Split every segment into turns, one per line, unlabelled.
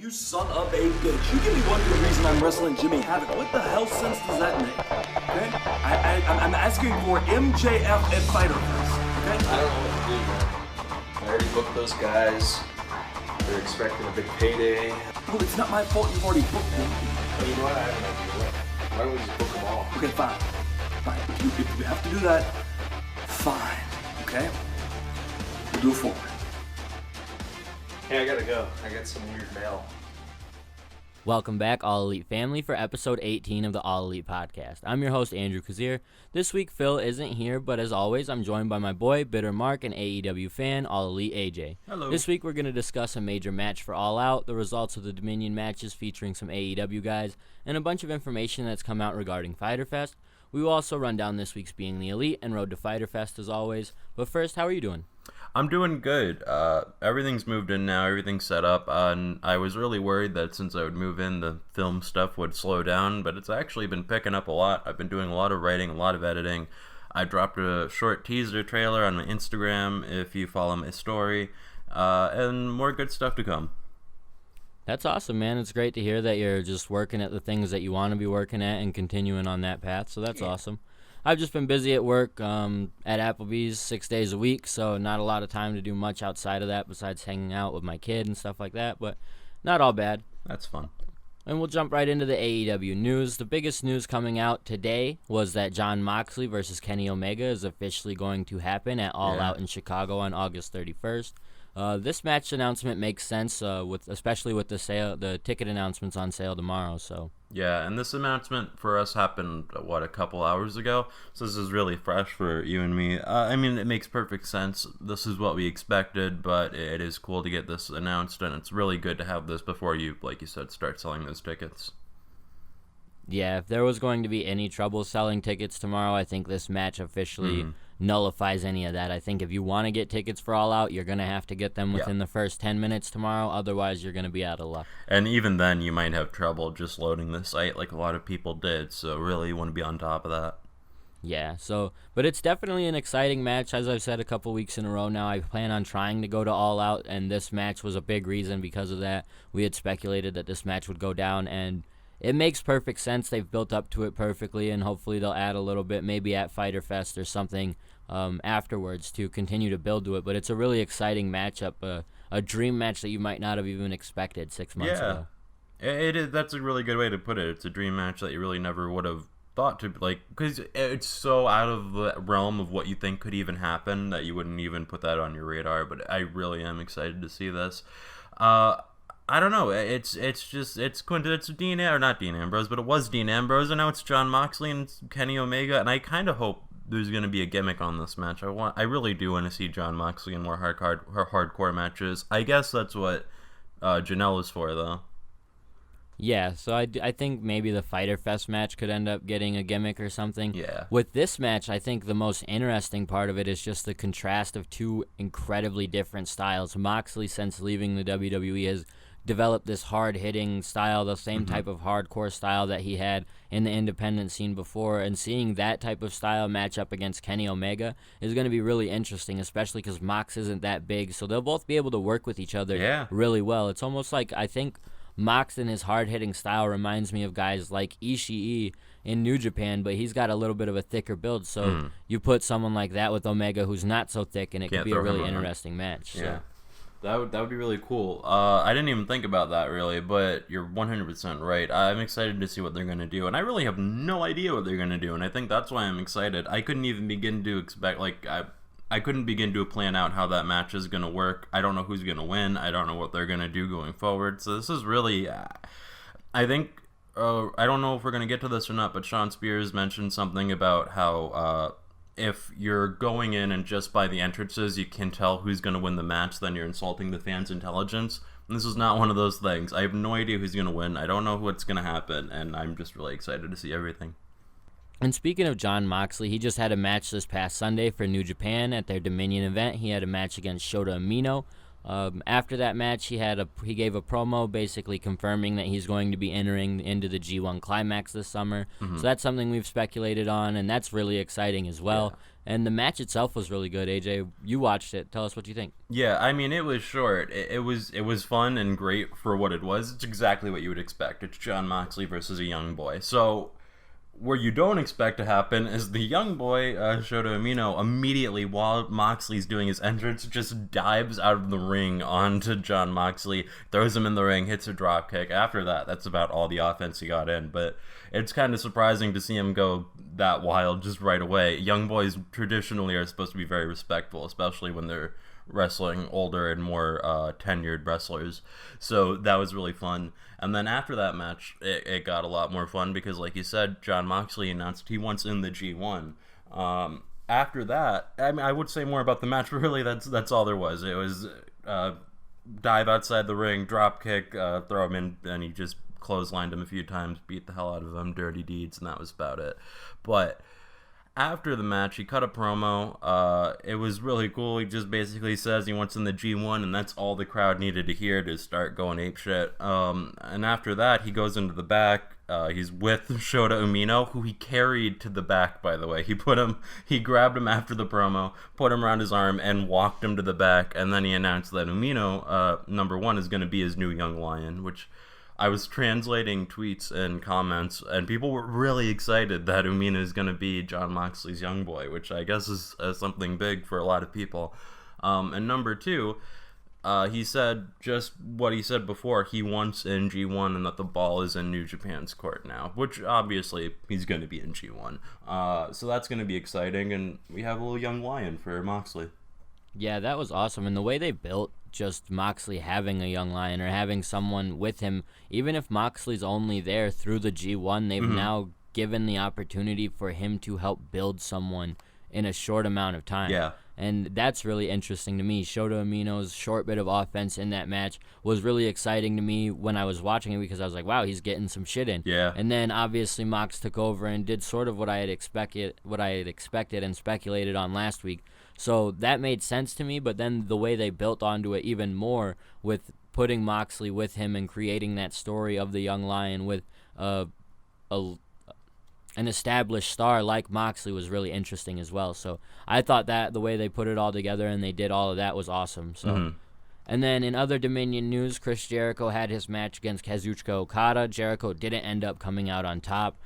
You son of a bitch. You give me one good reason I'm wrestling Jimmy Havoc. What the hell sense does that make? Okay? I'm asking for MJF at Fyter Fest. Okay?
I don't know what to do, man. I already booked those guys. They're expecting a big payday.
Well, it's not my fault you've already booked them.
But you know what? I have an idea. Why don't we just book them all?
Okay, fine. Fine. If you have to do that, fine. Okay? We'll do it forward.
Hey, I gotta go. I got some weird mail.
Welcome back, All Elite family, for episode 18 of the All Elite podcast. I'm your host, Andrew Kazir. This week, Phil isn't here, but as always, I'm joined by my boy, Bitter Mark, and AEW fan, All Elite AJ.
Hello.
This week, we're going to discuss a major match for All Out, the results of the Dominion matches featuring some AEW guys, and a bunch of information that's come out regarding Fyter Fest. We will also run down this week's Being the Elite and Road to Fyter Fest as always. But first, how are you doing?
I'm doing good. Everything's moved in now. Everything's set up. And I was really worried that since I would move in, the film stuff would slow down. But it's actually been picking up a lot. I've been doing a lot of writing, a lot of editing. I dropped a short teaser trailer on my Instagram if you follow my story. And more good stuff to come.
That's awesome, man. It's great to hear that you're just working at the things that you want to be working at and continuing on that path. So that's awesome. I've just been busy at work at Applebee's 6 days a week, so not a lot of time to do much outside of that besides hanging out with my kid and stuff like that, but not all bad.
That's fun.
And we'll jump right into the AEW news. The biggest news coming out today was that Jon Moxley versus Kenny Omega is officially going to happen at All Out in Chicago on August 31st. This match announcement makes sense, especially with the ticket announcements on sale tomorrow. So
yeah, and this announcement for us happened a couple hours ago. So this is really fresh for you and me. I mean, it makes perfect sense. This is what we expected, but it is cool to get this announced, and it's really good to have this before you, like you said, start selling those tickets.
Yeah, if there was going to be any trouble selling tickets tomorrow, I think this match officially nullifies any of that. I think if you want to get tickets for All Out, you're going to have to get them within the first 10 minutes tomorrow. Otherwise, you're going to be out of luck.
And even then, you might have trouble just loading the site like a lot of people did. So really, you want to be on top of that.
Yeah, but it's definitely an exciting match. As I've said a couple weeks in a row now, I plan on trying to go to All Out, and this match was a big reason because of that. We had speculated that this match would go down, and it makes perfect sense. They've built up to it perfectly, and hopefully they'll add a little bit, maybe at Fyter Fest or something afterwards to continue to build to it. But it's a really exciting matchup, a dream match that you might not have even expected 6 months ago.
It is. That's a really good way to put it. It's a dream match that you really never would have thought to, like, because it's so out of the realm of what you think could even happen that you wouldn't even put that on your radar. But I really am excited to see this. I don't know. It's Dean or not Dean Ambrose, but it was Dean Ambrose, and now it's Jon Moxley and Kenny Omega, and I kind of hope there's going to be a gimmick on this match. I really do want to see Jon Moxley in more hardcore matches. I guess that's what Janelle is for, though.
Yeah, so I think maybe the Fyter Fest match could end up getting a gimmick or something.
Yeah.
With this match, I think the most interesting part of it is just the contrast of two incredibly different styles. Moxley, since leaving the WWE, has developed this hard-hitting style, the same type of hardcore style that he had in the independent scene before, and seeing that type of style match up against Kenny Omega is going to be really interesting, especially because Mox isn't that big, so they'll both be able to work with each other really well. It's almost like, I think Mox and his hard-hitting style reminds me of guys like Ishii in New Japan, but he's got a little bit of a thicker build, so you put someone like that with Omega who's not so thick, and it could be a really interesting match.
Yeah.
So.
That would be really cool. I didn't even think about that, really, but you're 100% right. I'm excited to see what they're going to do, and I really have no idea what they're going to do, and I think that's why I'm excited. I couldn't even begin to expect, I couldn't begin to plan out how that match is going to work. I don't know who's going to win. I don't know what they're going to do going forward. So this is really, I think, I don't know if we're going to get to this or not, but Sean Spears mentioned something about how if you're going in and just by the entrances you can tell who's going to win the match, then you're insulting the fans' intelligence. And this is not one of those things. I have no idea who's going to win. I don't know what's going to happen, and I'm just really excited to see everything.
And speaking of Jon Moxley, he just had a match this past Sunday for New Japan at their Dominion event. He had a match against Shota Umino. After that match, he gave a promo basically confirming that he's going to be entering into the G1 Climax this summer. So that's something we've speculated on, and that's really exciting as well.
Yeah.
And the match itself was really good. AJ, you watched it. Tell us what you think.
Yeah, I mean, it was short. It was fun and great for what it was. It's exactly what you would expect. It's Jon Moxley versus a young boy. So where you don't expect to happen is the young boy, Shota Umino, immediately while Moxley's doing his entrance, just dives out of the ring onto Jon Moxley, throws him in the ring, hits a drop kick. After that, that's about all the offense he got in. But it's kind of surprising to see him go that wild just right away. Young boys traditionally are supposed to be very respectful, especially when they're wrestling older and more tenured wrestlers. So that was really fun. And then after that match, it got a lot more fun because, like you said, Jon Moxley announced he wants in the G1. After that, I mean, I would say more about the match, but really that's all there was. It was dive outside the ring, drop kick, throw him in, and he just clotheslined him a few times, beat the hell out of him, dirty deeds, and that was about it. But after the match, he cut a promo. It was really cool. He just basically says he wants in the G1, and that's all the crowd needed to hear to start going apeshit. And after that, he goes into the back. He's with Shota Umino, who he carried to the back, by the way. He grabbed him after the promo, put him around his arm, and walked him to the back. And then he announced that Umino, number one, is going to be his new young lion, which I was translating tweets and comments, and people were really excited that Umino is going to be Jon Moxley's young boy, which I guess is something big for a lot of people. And number two, he said just what he said before. He wants in G1 and that the ball is in New Japan's court now, which obviously he's going to be in G1. So that's going to be exciting, and we have a little young lion for Moxley.
Yeah, that was awesome. And the way they built just Moxley having a young lion or having someone with him, even if Moxley's only there through the G1, they've now given the opportunity for him to help build someone in a short amount of time.
Yeah.
And that's really interesting to me. Shota Umino's short bit of offense in that match was really exciting to me when I was watching it because I was like, wow, he's getting some shit in.
Yeah.
And then obviously Mox took over and did sort of what I had expected and speculated on last week. So that made sense to me, but then the way they built onto it even more with putting Moxley with him and creating that story of the young lion with an established star like Moxley was really interesting as well. So I thought that the way they put it all together and they did all of that was awesome. So. And then in other Dominion news, Chris Jericho had his match against Kazuchika Okada. Jericho didn't end up coming out on top.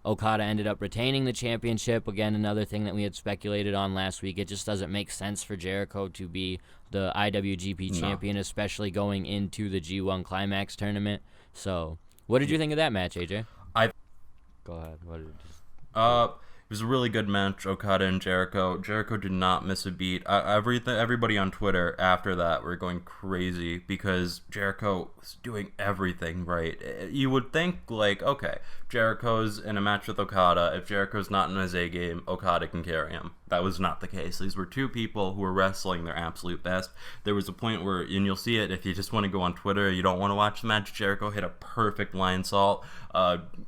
Okada ended up retaining the championship. Again, another thing that we had speculated on last week. It just doesn't make sense for Jericho to be the IWGP champion, especially going into the G1 Climax tournament. So what did you think of that match, AJ? Go ahead.
It was a really good match, Okada and Jericho. Jericho did not miss a beat. Everybody on Twitter after that were going crazy because Jericho was doing everything right. You would think, like, okay, Jericho's in a match with Okada. If Jericho's not in his A game, Okada can carry him. That was not the case. These were two people who were wrestling their absolute best. There was a point where, and you'll see it if you just want to go on Twitter, you don't want to watch the match, Jericho hit a perfect lion salt.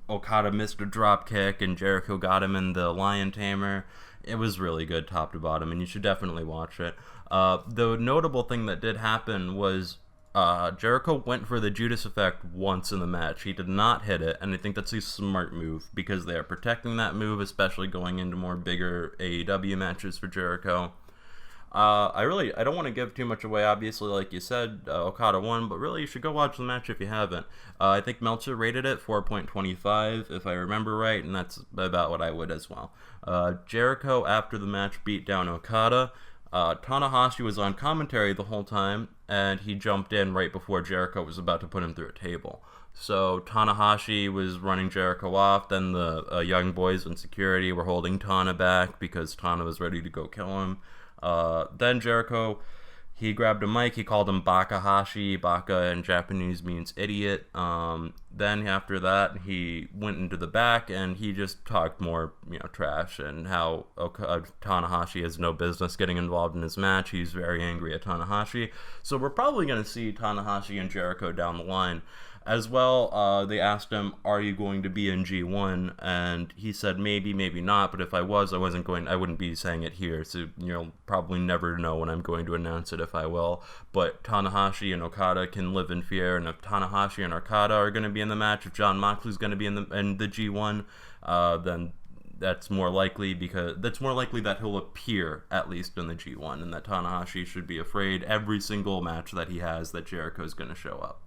Okada missed a drop kick, and Jericho got him in the lion tamer. It was really good top to bottom, and you should definitely watch it. The notable thing that did happen was Jericho went for the Judas effect once in the match. He did not hit it, and I think that's a smart move because they are protecting that move, especially going into more bigger AEW matches for Jericho. I don't want to give too much away. Obviously, like you said, Okada won, but really you should go watch the match if you haven't. I think Meltzer rated it 4.25, if I remember right, and that's about what I would as well. Jericho, after the match, beat down Okada. Tanahashi was on commentary the whole time, and he jumped in right before Jericho was about to put him through a table. So Tanahashi was running Jericho off, then the young boys in security were holding Tana back because Tana was ready to go kill him. Then Jericho, he grabbed a mic, he called him Bakahashi. Baka in Japanese means idiot. then after that, he went into the back and he just talked more, trash and how Tanahashi has no business getting involved in his match. He's very angry at Tanahashi. So we're probably going to see Tanahashi and Jericho down the line. As well, they asked him, "Are you going to be in G1?" And he said, "Maybe, maybe not. But if I was, I wouldn't be saying it here. So you'll probably never know when I'm going to announce it if I will. But Tanahashi and Okada can live in fear. And if Tanahashi and Okada are going to be in the match, if John Moxley's going to be in the G1, then that's more likely that he'll appear at least in the G1, and that Tanahashi should be afraid every single match that he has that Jericho's going to show up."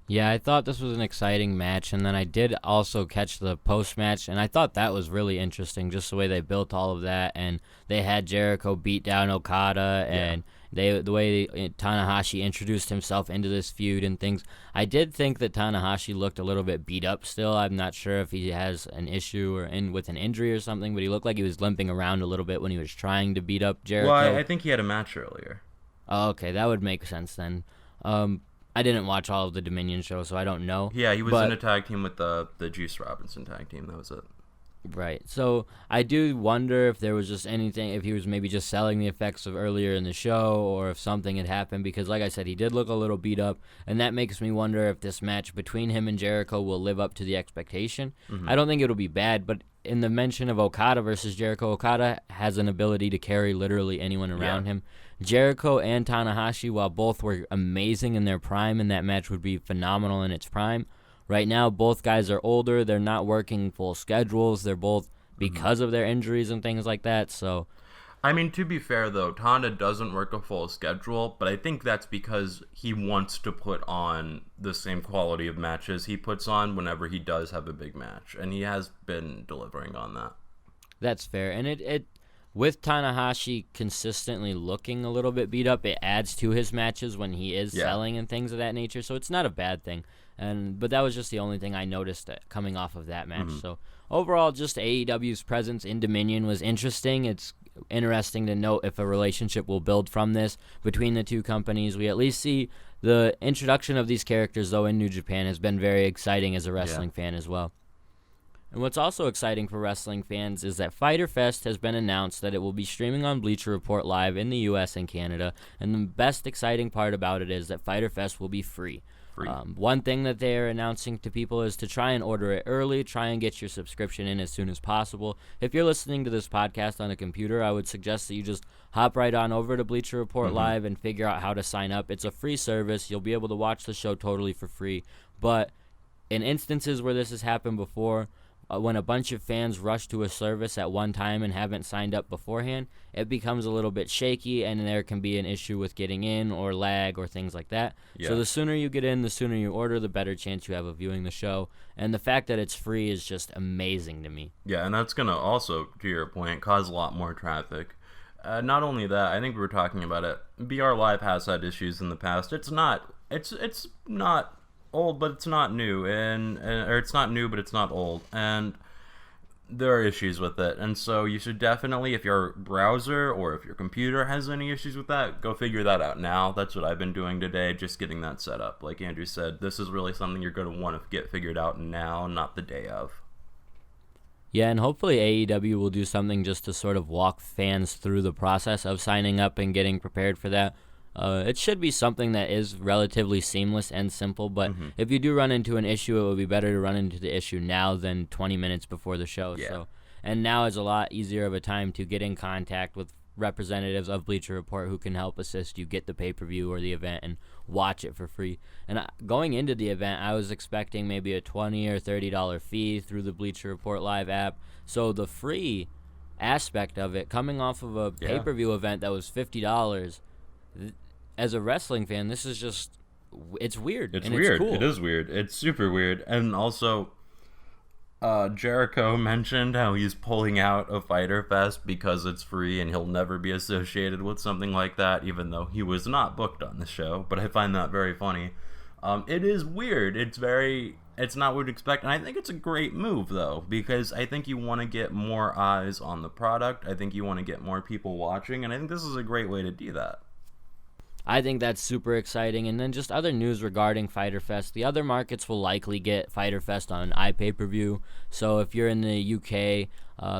Yeah, I thought this was an exciting match, and then I did also catch the post-match, and I thought that was really interesting, just the way they built all of that, and they had Jericho beat down Okada, and the way Tanahashi introduced himself into this feud and things. I did think that Tanahashi looked a little bit beat up still. I'm not sure if he has an issue with an injury or something, but he looked like he was limping around a little bit when he was trying to beat up Jericho.
Well, I think he had a match earlier.
Oh, okay, that would make sense then. I didn't watch all of the Dominion show, so I don't know.
Yeah, he was in a tag team with the Juice Robinson tag team. That was it.
Right. So I do wonder if there was just anything, if he was maybe just selling the effects of earlier in the show, or if something had happened, because like I said, he did look a little beat up, and that makes me wonder if this match between him and Jericho will live up to the expectation. I don't think it'll be bad, but in the mention of Okada versus Jericho, Okada has an ability to carry literally anyone around him. Jericho and Tanahashi, while both were amazing in their prime, and that match would be phenomenal in its prime, right now both guys are older. They're not working full schedules. They're both, because of their injuries and things like that. So,
I mean, to be fair, though, Tana doesn't work a full schedule, but I think that's because he wants to put on the same quality of matches he puts on whenever he does have a big match, and he has been delivering on that.
That's fair, and it with Tanahashi consistently looking a little bit beat up, it adds to his matches when he is selling and things of that nature, so it's not a bad thing. But that was just the only thing I noticed coming off of that match. So overall, just AEW's presence in Dominion was interesting. It's interesting to note if a relationship will build from this between the two companies. We at least see the introduction of these characters, though, in New Japan has been very exciting as a wrestling fan as well. And what's also exciting for wrestling fans is that Fyter Fest has been announced that it will be streaming on Bleacher Report Live in the US and Canada, and the best exciting part about it is that Fyter Fest will be free. One thing that they are announcing to people is to try and order it early, try and get your subscription in as soon as possible. If you're listening to this podcast on a computer, I would suggest that you just hop right on over to Bleacher Report Live and figure out how to sign up. It's a free service. You'll be able to watch the show totally for free. But in instances where this has happened before, when a bunch of fans rush to a service at one time and haven't signed up beforehand, it becomes a little bit shaky, and there can be an issue with getting in or lag or things like that. So the sooner you get in, the sooner you order, the better chance you have of viewing the show. And the fact that it's free is just amazing to me.
Yeah, and that's going to also, to your point, cause a lot more traffic. Not only that, I think we were talking about it, BR Live has had issues in the past. It's not old, but it's not new, or it's not new, but it's not old, and there are issues with it. And so you should definitely, if your browser or if your computer has any issues with that, go figure that out now. That's what I've been doing today, just getting that set up. Like Andrew said, this is really something you're going to want to get figured out now, not the day of.
Yeah, and hopefully AEW will do something just to sort of walk fans through the process of signing up and getting prepared for that. It should be something that is relatively seamless and simple, but if you do run into an issue, it would be better to run into the issue now than 20 minutes before the show.
Yeah.
So, and now is a lot easier of a time to get in contact with representatives of Bleacher Report who can help assist you get the pay-per-view or the event and watch it for free. And going into the event, I was expecting maybe a $20 or $30 fee through the Bleacher Report Live app. So the free aspect of it, coming off of a pay-per-view event that was $50, as a wrestling fan, this is just, it's weird.
It's
and
weird.
It's cool.
It is weird. It's super weird. And also, Jericho mentioned how he's pulling out of Fyter Fest because it's free and he'll never be associated with something like that, even though he was not booked on the show. But I find that very funny. It is weird. It's not what we'd expect. And I think it's a great move, though, because I think you want to get more eyes on the product. I think you want to get more people watching. And I think this is a great way to do that.
I think that's super exciting. And then just other news regarding Fyter Fest. The other markets will likely get Fyter Fest on iPay-per-view. So if you're in the UK,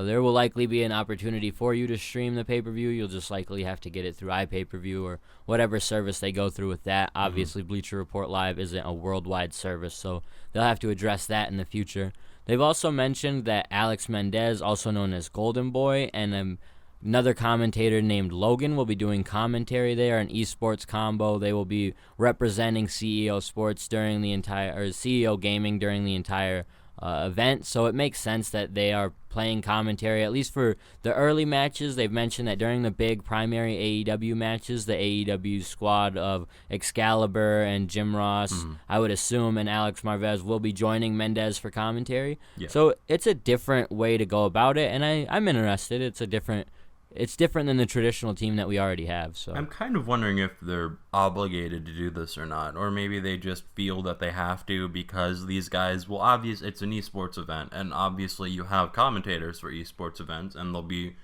there will likely be an opportunity for you to stream the pay-per-view. You'll just likely have to get it through iPay-per-view or whatever service they go through with that. Obviously, Bleacher Report Live isn't a worldwide service, so they'll have to address that in the future. They've also mentioned that Alex Mendez, also known as Golden Boy, and another commentator named Logan will be doing commentary there, an esports combo. They will be representing CEO Sports during the entire, or CEO Gaming during the entire event. So it makes sense that they are playing commentary, at least for the early matches. They've mentioned that during the big primary AEW matches, the AEW squad of Excalibur and Jim Ross, I would assume, and Alex Marvez will be joining Mendez for commentary.
Yeah.
So it's a different way to go about it, and I'm interested. It's different than the traditional team that we already have. So
I'm kind of wondering if they're obligated to do this or not, or maybe they just feel that they have to because these guys, it's an esports event, and obviously you have commentators for esports events, and they'll be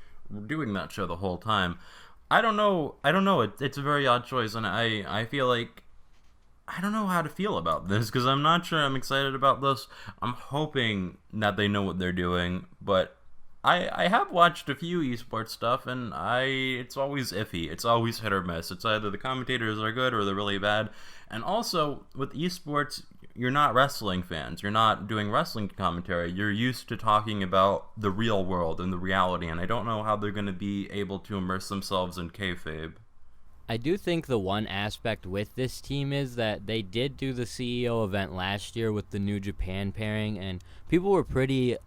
doing that show the whole time. I don't know. It's a very odd choice, and I feel like I don't know how to feel about this because I'm not sure I'm excited about this. I'm hoping that they know what they're doing, but I have watched a few esports stuff, and it's always iffy. It's always hit or miss. It's either the commentators are good or they're really bad. And also, with esports, you're not wrestling fans. You're not doing wrestling commentary. You're used to talking about the real world and the reality, and I don't know how they're going to be able to immerse themselves in kayfabe.
I do think the one aspect with this team is that they did do the CEO event last year with the New Japan pairing, and people were pretty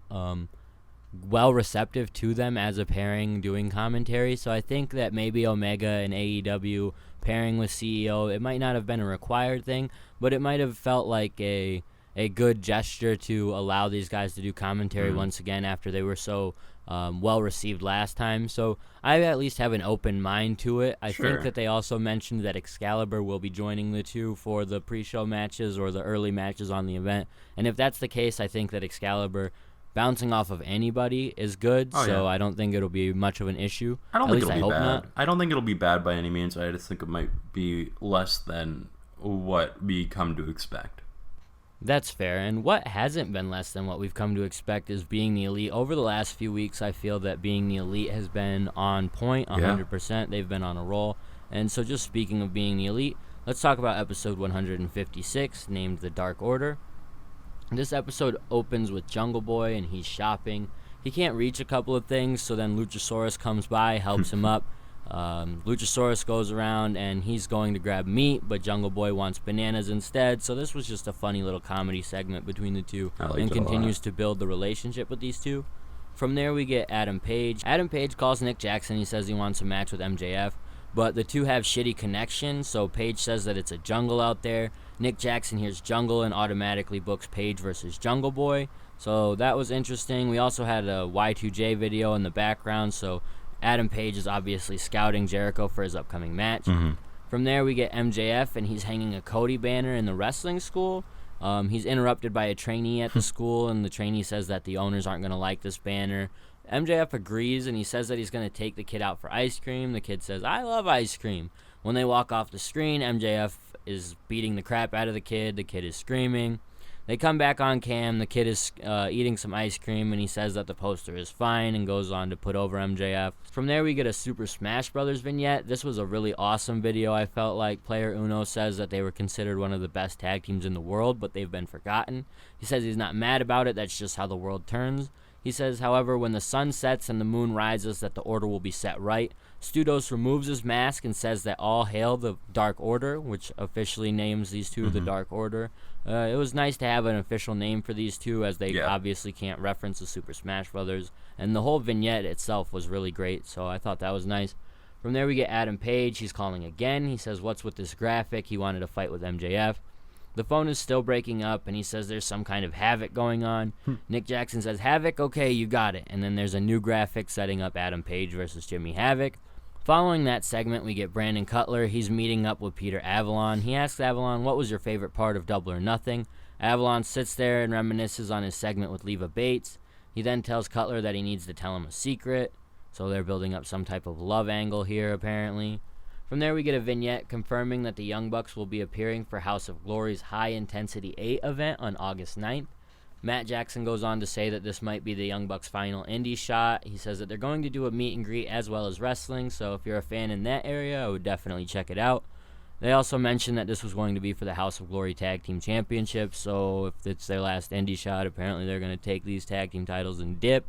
well receptive to them as a pairing doing commentary. So I think that maybe Omega and AEW pairing with CEO, it might not have been a required thing, but it might have felt like a good gesture to allow these guys to do commentary once again after they were so well received last time. So I at least have an open mind to it. I think that they also mentioned that Excalibur will be joining the two for the pre-show matches or the early matches on the event. And if that's the case, I think that Excalibur bouncing off of anybody is good, I don't think it'll be much of an issue.
I don't think it'll be bad.
Not.
I don't think it'll be bad by any means. I just think it might be less than what we come to expect.
That's fair, and what hasn't been less than what we've come to expect is Being the Elite. Over the last few weeks, I feel that Being the Elite has been on point, 100%. They've been on a roll. And so just speaking of Being the Elite, let's talk about episode 156, named The Dark Order. This episode opens with Jungle Boy, and he's shopping. He can't reach a couple of things, so then Luchasaurus comes by, helps him up. Luchasaurus goes around, and he's going to grab meat, but Jungle Boy wants bananas instead. So this was just a funny little comedy segment between the two, and continues to build the relationship with these two. From there, we get Adam Page. Adam Page calls Nick Jackson. He says he wants a match with MJF, but the two have shitty connection, so Page says that it's a jungle out there. Nick Jackson hears jungle and automatically books Page versus Jungle Boy. So that was interesting. We also had a Y2J video in the background, so Adam Page is obviously scouting Jericho for his upcoming match. From there, we get MJF, and he's hanging a Cody banner in the wrestling school. He's interrupted by a trainee at the school, and the trainee says that the owners aren't going to like this banner. MJF agrees, and he says that he's going to take the kid out for ice cream. The kid says, "I love ice cream." When they walk off the screen, MJF is beating the crap out of the kid. The kid is screaming. They come back on cam. The kid is eating some ice cream, and he says that the poster is fine and goes on to put over MJF. From there, we get a Super Smash Brothers vignette. This was a really awesome video. I felt like Player Uno says that they were considered one of the best tag teams in the world, but they've been forgotten. He says he's not mad about it. That's just how the world turns. He says, however, when the sun sets and the moon rises, that the order will be set right. Studos removes his mask and says that all hail the Dark Order, which officially names these two the Dark Order. It was nice to have an official name for these two, as they obviously can't reference the Super Smash Brothers. And the whole vignette itself was really great, so I thought that was nice. From there, we get Adam Page. He's calling again. He says, "What's with this graphic?" He wanted to fight with MJF. The phone is still breaking up, and he says there's some kind of havoc going on. Nick Jackson says, "Havoc? Okay, you got it." And then there's a new graphic setting up Adam Page versus Jimmy Havoc. Following that segment, we get Brandon Cutler. He's meeting up with Peter Avalon. He asks Avalon, "What was your favorite part of Double or Nothing?" Avalon sits there and reminisces on his segment with Leva Bates. He then tells Cutler that he needs to tell him a secret. So they're building up some type of love angle here, apparently. From there, we get a vignette confirming that the Young Bucks will be appearing for House of Glory's High Intensity 8 event on August 9th. Matt Jackson goes on to say that this might be the Young Bucks' final indie shot. He says that they're going to do a meet and greet as well as wrestling, so if you're a fan in that area, I would definitely check it out. They also mentioned that this was going to be for the House of Glory Tag Team Championship, so if it's their last indie shot, apparently they're going to take these tag team titles and dip.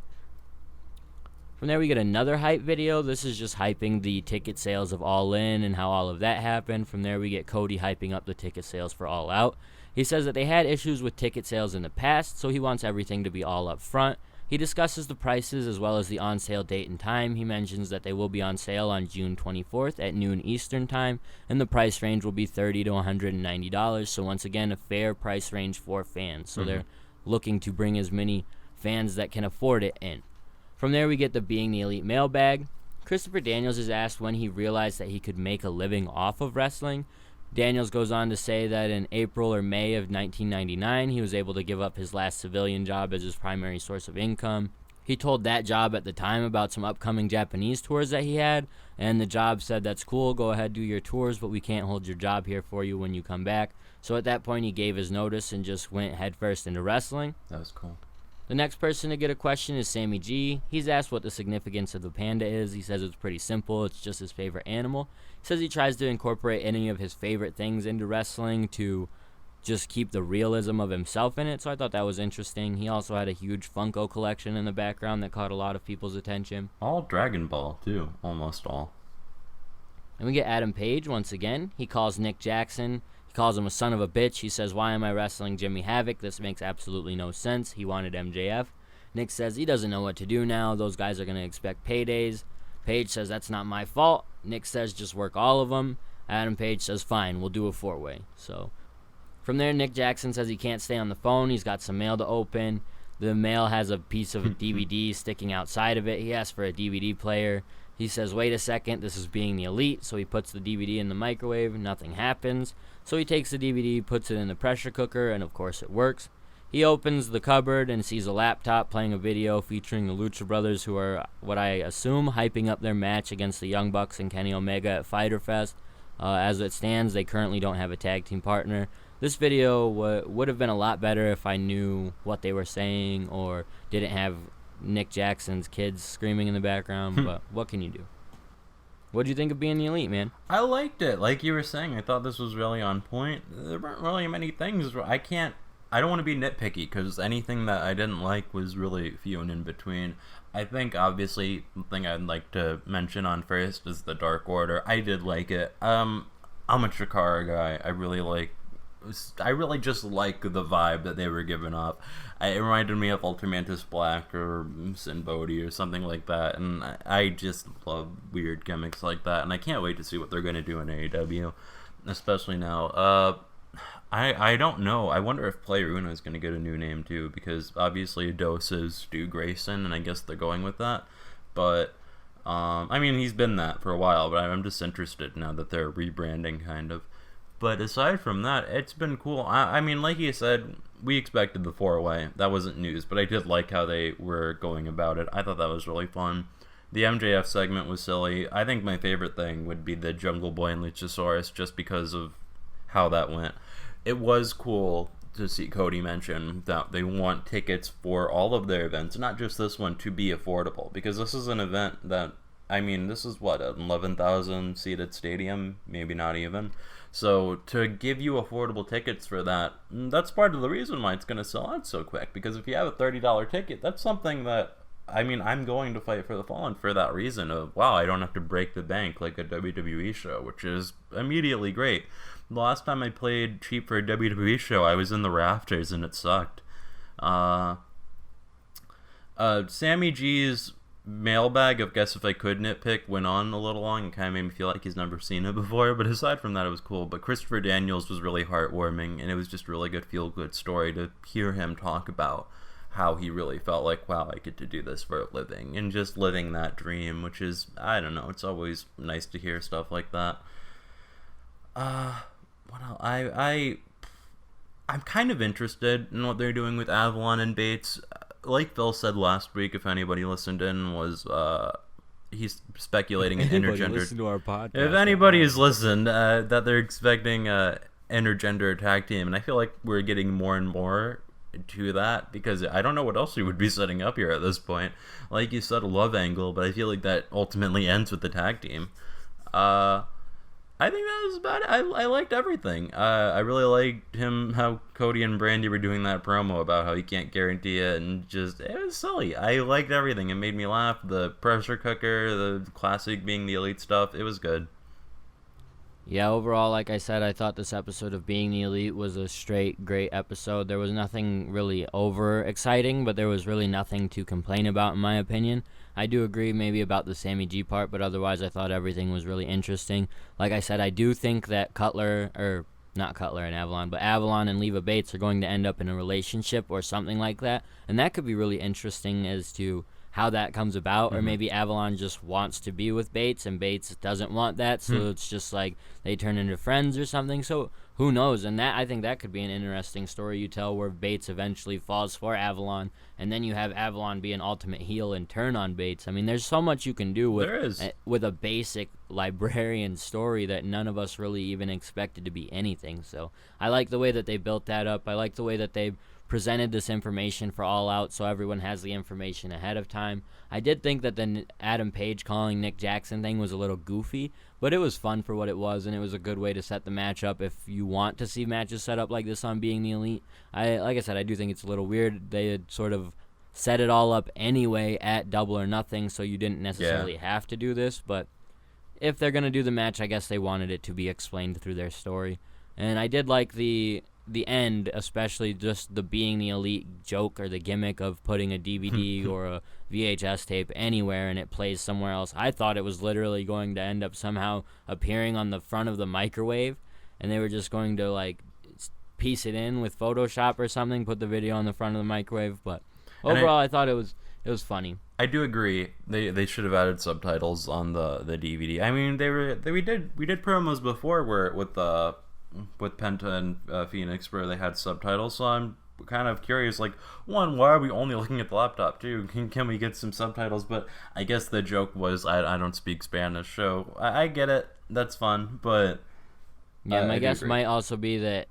From there, we get another hype video. This is just hyping the ticket sales of All In and how all of that happened. From there, we get Cody hyping up the ticket sales for All Out. He says that they had issues with ticket sales in the past, so he wants everything to be all up front. He discusses the prices as well as the on-sale date and time. He mentions that they will be on sale on June 24th at noon Eastern Time, and the price range will be $30 to $190. So once again, a fair price range for fans. So they're looking to bring as many fans that can afford it in. From there, we get the Being the Elite mailbag. Christopher Daniels is asked when he realized that he could make a living off of wrestling. Daniels goes on to say that in April or May of 1999, he was able to give up his last civilian job as his primary source of income. He told that job at the time about some upcoming Japanese tours that he had, and the job said, "That's cool, go ahead, do your tours, but we can't hold your job here for you when you come back." So at that point, he gave his notice and just went headfirst into wrestling.
That was cool.
The next person to get a question is Sammy G. He's asked what the significance of the panda is. He says it's pretty simple. It's just his favorite animal. He says he tries to incorporate any of his favorite things into wrestling to just keep the realism of himself in it. So I thought that was interesting. He also had a huge Funko collection in the background that caught a lot of people's attention.
All Dragon Ball, too. Almost all.
And we get Adam Page once again. He calls Nick Jackson. He calls him a son of a bitch. He says, "Why am I wrestling Jimmy Havoc? This makes absolutely no sense." He wanted MJF. Nick says he doesn't know what to do now. Those guys are going to expect paydays. Page says, "That's not my fault." Nick says, "Just work all of them." Adam Page says, "Fine, we'll do a four-way." So from there, Nick Jackson says he can't stay on the phone. He's got some mail to open. The mail has a piece of a DVD sticking outside of it. He asks for a DVD player. He says, "Wait a second, this is Being the Elite." So he puts the DVD in the microwave. Nothing happens. So he takes the DVD, puts it in the pressure cooker, and of course it works. He opens the cupboard and sees a laptop playing a video featuring the Lucha Brothers, who are, what I assume, hyping up their match against the Young Bucks and Kenny Omega at Fyter Fest. As it stands, they currently don't have a tag team partner. This video would have been a lot better if I knew what they were saying or didn't have Nick Jackson's kids screaming in the background, but what can you do? What do you think of Being the Elite, man?
I liked it. Like you were saying, I thought this was really on point. There weren't really many things. I don't want to be nitpicky because anything that I didn't like was really few and in between. I think, obviously, the thing I'd like to mention on first is the Dark Order. I did like it. I'm a Chikara guy. I really just like the vibe that they were giving off. It reminded me of Ultramantis Black or Sin Bodhi or something like that, and I just love weird gimmicks like that, and I can't wait to see what they're going to do in AEW, especially now. I don't know. I wonder if Player Uno is going to get a new name too, because obviously Dos is Stu Grayson, and I guess they're going with that, but I mean, he's been that for a while, but I'm just interested now that they're rebranding, kind of. But aside from that, it's been cool. I mean, like you said, we expected the four-way. That wasn't news, but I did like how they were going about it. I thought that was really fun. The MJF segment was silly. I think my favorite thing would be the Jungle Boy and Luchasaurus, just because of how that went. It was cool to see Cody mention that they want tickets for all of their events, not just this one, to be affordable. Because this is an event that, I mean, this is what, an 11,000 seated stadium? Maybe not even. So to give you affordable tickets for that, that's part of the reason why it's going to sell out so quick. Because if you have a $30 ticket, that's something that, I mean, I'm going to Fight for the Fallen for that reason of, wow, I don't have to break the bank like a WWE show, which is immediately great. The last time I played cheap for a WWE show, I was in the rafters and it sucked. Sammy G's mailbag of Guess If I Could Nitpick went on a little long and kind of made me feel like he's never seen it before, but aside from that, it was cool. But Christopher Daniels was really heartwarming, and it was just a really good feel-good story to hear him talk about how he really felt like, wow, I get to do this for a living, and just living that dream, which is, I don't know, it's always nice to hear stuff like that. What else? I'm kind of interested in what they're doing with Avalon and Bates. Like Phil said last week, if anybody listened in, was he's speculating an
Anybody
intergender.
listen to our podcast?
If anybody has listened, that they're expecting a intergender tag team, and I feel like we're getting more and more to that, because I don't know what else we would be setting up here at this point. Like you said, a love angle, but I feel like that ultimately ends with the tag team. I think that was about it. I liked everything. I really liked how Cody and Brandy were doing that promo about how you can't guarantee it, and just, it was silly. I liked everything. It made me laugh. The pressure cooker, the classic being the elite stuff, it was good.
Yeah, overall, like I said, I thought this episode of Being the Elite was a straight great episode. There was nothing really over exciting, but there was really nothing to complain about, in my opinion. I do agree maybe about the Sammy G part, but otherwise I thought everything was really interesting. Like I said, I do think that not Cutler and Avalon, but Avalon and Leva Bates are going to end up in a relationship or something like that, and that could be really interesting as to how that comes about. Or maybe Avalon just wants to be with Bates and Bates doesn't want that, so it's just like they turn into friends or something. So who knows? And that, I think that could be an interesting story you tell, where Bates eventually falls for Avalon, and then you have Avalon be an ultimate heel and turn on Bates. I mean, there's so much you can do with a basic librarian story that none of us really even expected to be anything. So I like the way that they built that up. I like the way that they presented this information for All Out, so everyone has the information ahead of time. I did think that the Adam Page calling Nick Jackson thing was a little goofy, but it was fun for what it was, and it was a good way to set the match up if you want to see matches set up like this on Being the Elite. Like I said, I do think it's a little weird. They had sort of set it all up anyway at Double or Nothing, so you didn't necessarily have to do this, but if they're going to do the match, I guess they wanted it to be explained through their story. And I did like the end, especially just the Being the Elite joke or the gimmick of putting a DVD or a VHS tape anywhere and it plays somewhere else. I thought it was literally going to end up somehow appearing on the front of the microwave, and they were just going to like piece it in with Photoshop or something, put the video on the front of the microwave. But overall, I thought it was funny. I
do agree. They should have added subtitles on the DVD. I mean, we did promos before where with Penta and Phoenix where they had subtitles, so I'm kind of curious, like, one, why are we only looking at the laptop? Two, can we get some subtitles? But I guess the joke was I don't speak Spanish, so I get it, that's fun, but
yeah, my guess might also be that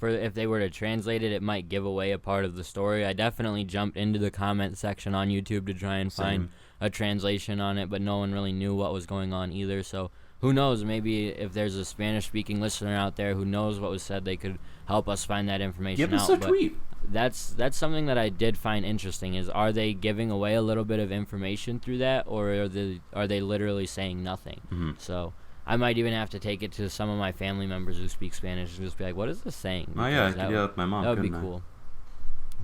if they were to translate it, it might give away a part of the story. I definitely jumped into the comment section on YouTube to try and find a translation on it, but no one really knew what was going on either, so who knows, maybe if there's a Spanish-speaking listener out there who knows what was said, they could help us find that information out.
Give us a tweet.
That's something that I did find interesting, is are they giving away a little bit of information through that, or are they literally saying nothing? Mm-hmm. So I might even have to take it to some of my family members who speak Spanish and just be like, what is this saying?
Because I could do that with my mom.
That would be cool.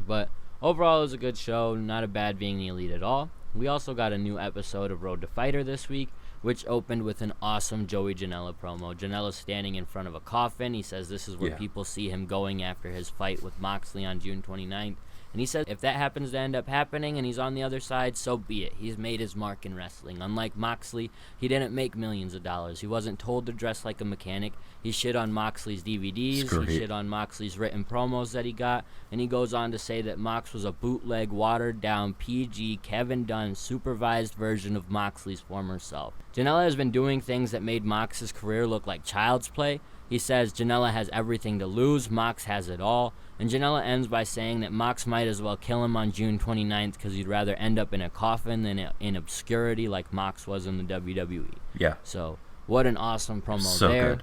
But overall, it was a good show. Not a bad Being the Elite at all. We also got a new episode of Road to Fighter this week, which opened with an awesome Joey Janela promo. Janela's standing in front of a coffin. He says this is where people see him going after his fight with Moxley on June 29th. And he says if that happens to end up happening and he's on the other side, so be it. He's made his mark in wrestling. Unlike Moxley, he didn't make millions of dollars. He wasn't told to dress like a mechanic. He shit on Moxley's DVDs. He shit on Moxley's written promos that he got. And he goes on to say that Mox was a bootleg, watered-down, PG, Kevin Dunn, supervised version of Moxley's former self. Janela has been doing things that made Mox's career look like child's play. He says Janela has everything to lose, Mox has it all. And Janela ends by saying that Mox might as well kill him on June 29th because he'd rather end up in a coffin than in obscurity like Mox was in the WWE.
Yeah.
So, what an awesome promo there. Good.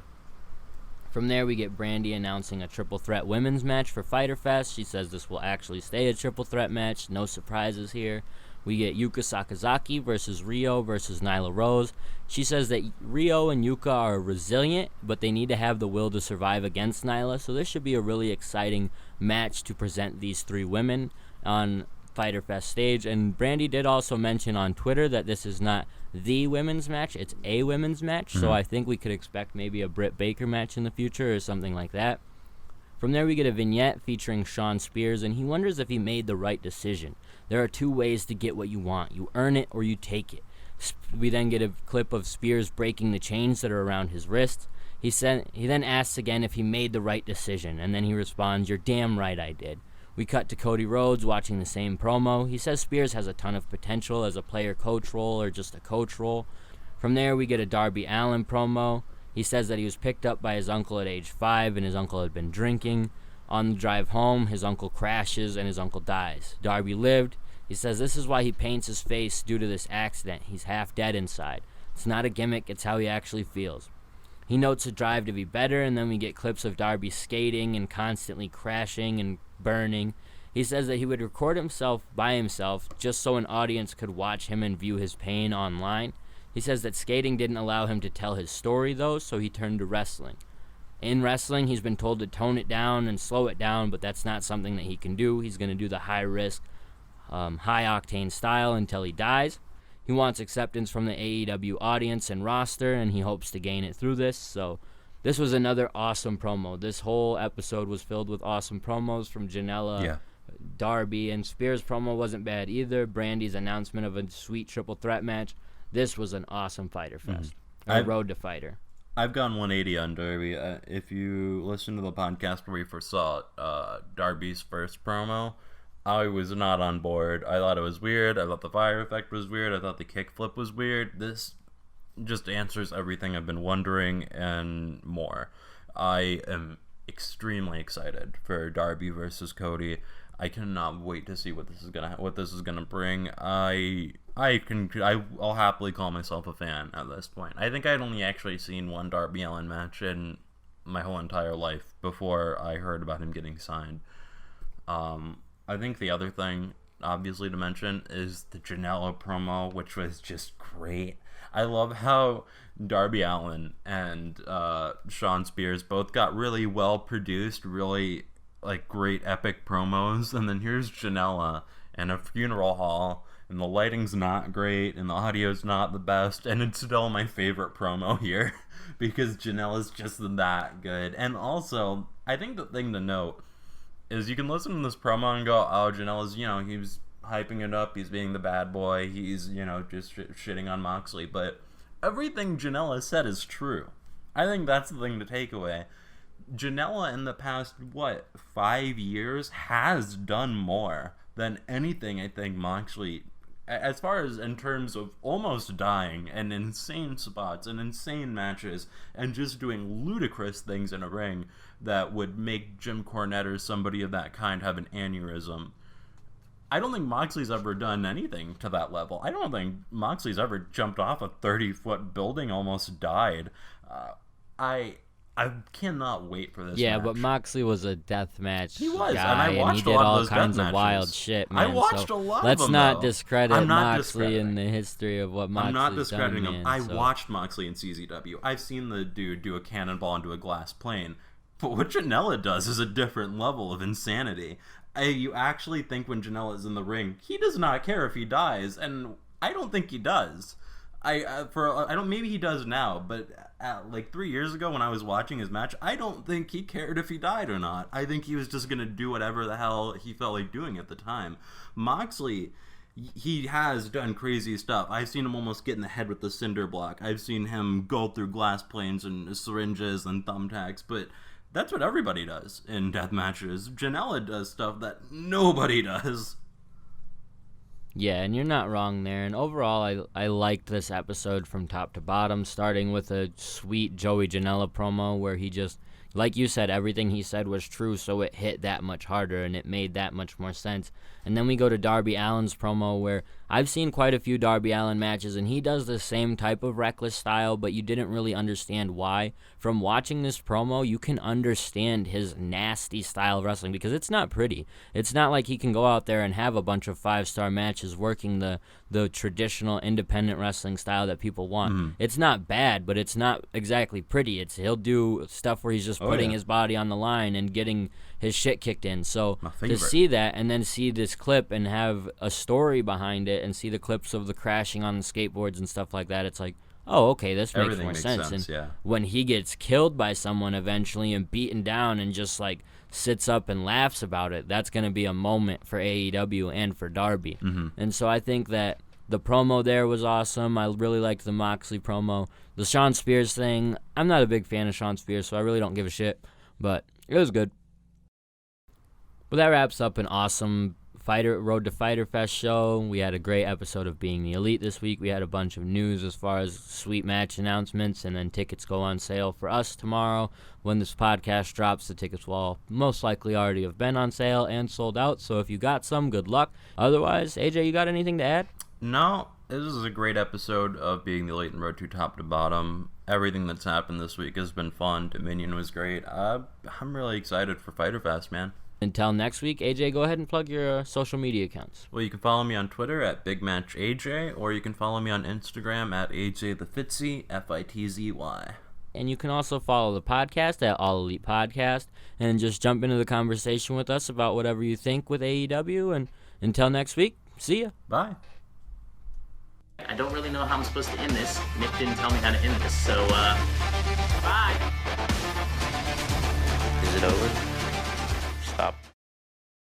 From there, we get Brandy announcing a triple threat women's match for Fyter Fest. She says this will actually stay a triple threat match. No surprises here. We get Yuka Sakazaki versus Rio versus Nyla Rose. She says that Rio and Yuka are resilient, but they need to have the will to survive against Nyla. So this should be a really exciting match to present these three women on Fyter Fest stage. And Brandy did also mention on Twitter that this is not the women's match, it's a women's match. So I think we could expect maybe a Britt Baker match in the future or something like that. From there, we get a vignette featuring Shawn Spears, and he wonders if he made the right decision. There are two ways to get what you want. You earn it or you take it. We then get a clip of Spears breaking the chains that are around his wrists. He then asks again if he made the right decision, and then he responds, "You're damn right I did." We cut to Cody Rhodes watching the same promo. He says Spears has a ton of potential as a player-coach role or just a coach role. From there, we get a Darby Allin promo. He says that he was picked up by his uncle at age 5 and his uncle had been drinking. On the drive home, his uncle crashes and his uncle dies. Darby lived. He says this is why he paints his face due to this accident. He's half dead inside. It's not a gimmick, it's how he actually feels. He notes a drive to be better, and then we get clips of Darby skating and constantly crashing and burning. He says that he would record himself by himself just so an audience could watch him and view his pain online. He says that skating didn't allow him to tell his story, though, so he turned to wrestling. In wrestling, he's been told to tone it down and slow it down, but that's not something that he can do. He's going to do the high-risk, high-octane style until he dies. He wants acceptance from the AEW audience and roster, and he hopes to gain it through this. So this was another awesome promo. This whole episode was filled with awesome promos from Janela, Darby, and Spears' promo wasn't bad either. Brandy's announcement of a sweet triple threat match. This was an awesome Fyter Fest. Road to Fyter.
I've gone 180 on Darby. If you listen to the podcast where we first saw Darby's first promo, I was not on board. I thought it was weird. I thought the fire effect was weird. I thought the kickflip was weird. This just answers everything I've been wondering and more. I am extremely excited for Darby versus Cody. I cannot wait to see what this is gonna bring. I'll happily call myself a fan at this point. I think I'd only actually seen one Darby Allin match in my whole entire life before I heard about him getting signed. I think the other thing, obviously, to mention is the Janela promo, which was just great. I love how Darby Allin and Sean Spears both got really well produced, really like great epic promos, and then here's Janela in a funeral hall, and the lighting's not great, and the audio's not the best, and it's still my favorite promo here because Janela's just that good. And also, I think the thing to note is you can listen to this promo and go, oh, Janela's, he was hyping it up, he's being the bad boy, he's, just shitting on Moxley, but everything Janela said is true. I think that's the thing to take away. Janela in the past, 5 years has done more than anything I think Moxley, as far as in terms of almost dying and insane spots and insane matches and just doing ludicrous things in a ring that would make Jim Cornette or somebody of that kind have an aneurysm. I don't think Moxley's ever done anything to that level. I don't think Moxley's ever jumped off a 30-foot building, almost died. I cannot wait for this match.
But Moxley was a deathmatch
He was,
guy,
and I watched
he did
a lot
all
of those
kinds
death
of wild
matches.
shit, man.
I watched a lot of
let's
them,
not
though.
discredit
I'm not
Moxley in the history of what Moxley's
I'm not discrediting
done,
him.
man,
Watched Moxley in CZW. I've seen the dude do a cannonball into a glass plane. But what Janela does is a different level of insanity. You actually think when Janela's in the ring, he does not care if he dies, and I don't think he does. Maybe he does now, but like 3 years ago when I was watching his match, I don't think he cared if he died or not. I think he was just gonna do whatever the hell he felt like doing at the time. Moxley, he has done crazy stuff. I've seen him almost get in the head with the cinder block. I've seen him go through glass planes and syringes and thumbtacks, but that's what everybody does in death matches. Janela does stuff that nobody does.
Yeah, and you're not wrong there. And overall, I liked this episode from top to bottom, starting with a sweet Joey Janela promo where he just, like you said, everything he said was true, so it hit that much harder and it made that much more sense. And then we go to Darby Allin's promo where I've seen quite a few Darby Allin matches, and he does the same type of reckless style, but you didn't really understand why. From watching this promo, you can understand his nasty style of wrestling because it's not pretty. It's not like he can go out there and have a bunch of 5-star matches working the traditional independent wrestling style that people want. Mm-hmm. It's not bad, but it's not exactly pretty. He'll do stuff where he's just putting his body on the line and getting his shit kicked in. So to see that and then see this clip and have a story behind it and see the clips of the crashing on the skateboards and stuff like that, it's like, oh, okay, this makes more sense. And when he gets killed by someone eventually and beaten down and just like sits up and laughs about it, that's going to be a moment for AEW and for Darby. Mm-hmm. And so I think that the promo there was awesome. I really liked the Moxley promo. The Sean Spears thing, I'm not a big fan of Sean Spears, so I really don't give a shit, but it was good. But that wraps up an awesome Road to Fyter Fest show. We had a great episode of Being the Elite this week. We had a bunch of news as far as sweet match announcements, and then tickets go on sale for us tomorrow. When this podcast drops, the tickets will most likely already have been on sale and sold out, so if you got some, good luck. Otherwise, AJ, you got anything to add?
No, this is a great episode of Being the Elite and Road to top to bottom. Everything that's happened this week has been fun. Dominion was great. I'm really excited for Fyter Fest, man.
Until next week, AJ, go ahead and plug your social media accounts.
Well, you can follow me on Twitter at BigMatchAJ, or you can follow me on Instagram at AJTheFitzy, Fitzy.
And you can also follow the podcast at All Elite Podcast, and just jump into the conversation with us about whatever you think with AEW. And until next week, see ya.
Bye.
I don't really know how I'm supposed to end this. Nick didn't tell me how to end this, so, bye!
Is it over? Stop.